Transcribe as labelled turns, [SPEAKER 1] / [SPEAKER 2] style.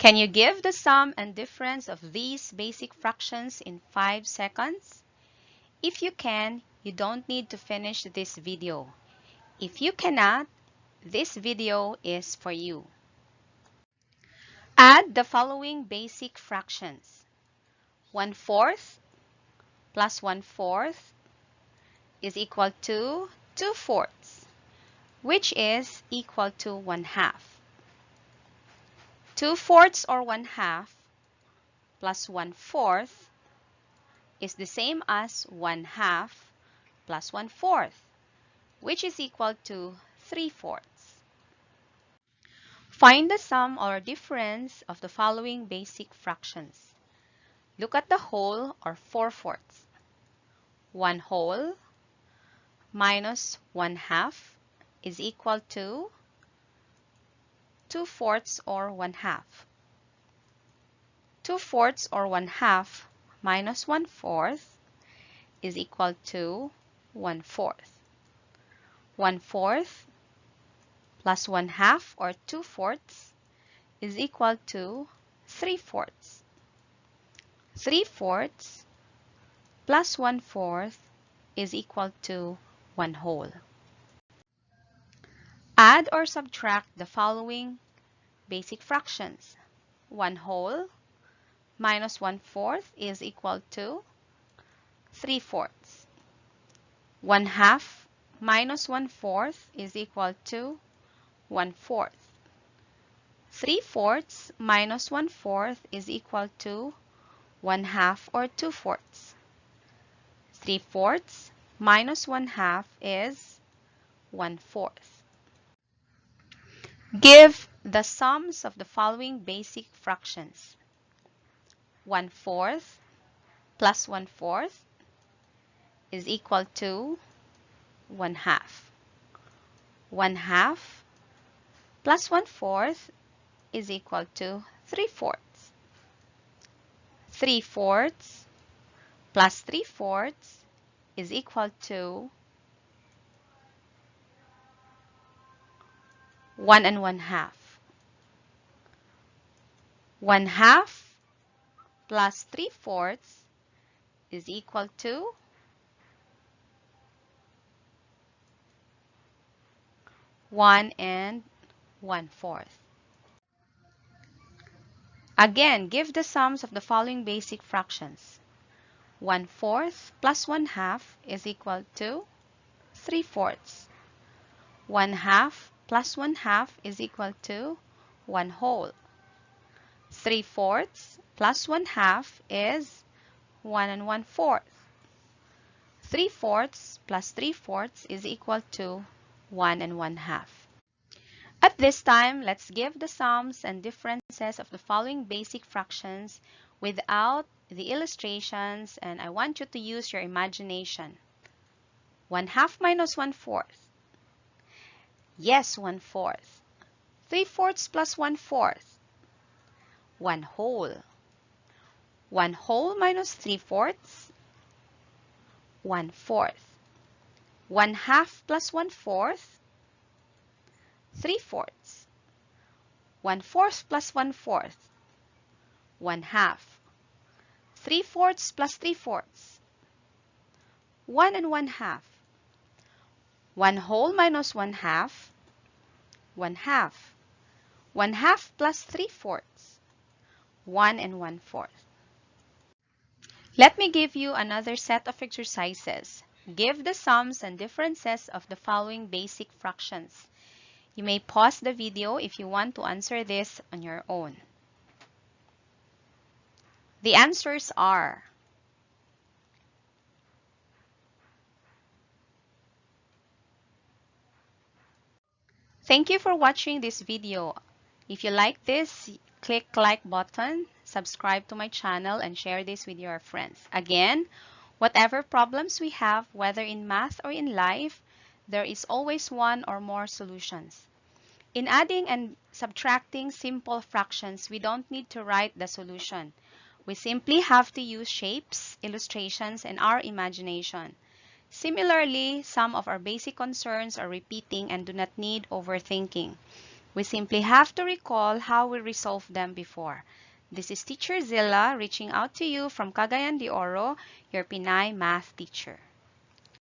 [SPEAKER 1] Can you give the sum and difference of these basic fractions in 5 seconds? If you can, you don't need to finish this video. If you cannot, this video is for you. Add the following basic fractions. 1/4 plus 1/4 is equal to 2/4, which is equal to 1/2. 2/4 or 1/2 plus 1/4 is the same as 1/2 plus 1/4, which is equal to 3/4. Find the sum or difference of the following basic fractions. Look at the whole or 4/4. 1 whole minus 1/2 is equal to 2/4 or 1/2. 2/4 or 1/2 minus 1/4 is equal to 1/4. 1/4 plus 1/2 or 2/4 is equal to 3/4. 3/4 plus 1/4 is equal to 1 whole. Add or subtract the following basic fractions. 1 whole minus 1/4 is equal to 3/4. 1/2 minus 1/4 is equal to 1/4. 3/4 minus 1/4 is equal to 1/2 or 2/4. 3/4 minus 1/2 is 1/4. Give the sums of the following basic fractions. 1/4 plus 1/4 is equal to 1/2. 1/2 plus 1/4 is equal to 3/4. 3/4 plus 3/4 is equal to 1 1/2. 1/2 plus 3/4 is equal to 1 1/4. Again, give the sums of the following basic fractions. 1/4 plus 1/2 is equal to 3/4. 1/2 plus 1/2 is equal to 1 whole. 3/4 plus 1/2 is 1 1/4. 3/4 plus 3/4 is equal to 1 1/2. At this time, let's give the sums and differences of the following basic fractions without the illustrations, and I want you to use your imagination. 1/2 minus 1/4. Yes, 1/4. 3/4 plus 1/4. 1 whole. 1 whole minus 3/4. 1/4. 1/2 plus 1/4. 3/4. 1/4 plus 1/4. 1/2. 3/4 plus 3/4. 1 1/2. 1 whole minus 1/2. 1/2. 1/2 plus 3/4. 1 1/4. Let me give you another set of exercises. Give the sums and differences of the following basic fractions. You may pause the video if you want to answer this on your own. The answers are: thank you for watching this video. If you like this, click like button, subscribe to my channel, and share this with your friends. Again, whatever problems we have, whether in math or in life, there is always one or more solutions. In adding and subtracting simple fractions, we don't need to write the solution. We simply have to use shapes, illustrations, and our imagination. Similarly, some of our basic concerns are repeating and do not need overthinking. We simply have to recall how we resolved them before. This is Teacher Zilla reaching out to you from Cagayan de Oro, your Pinay math teacher.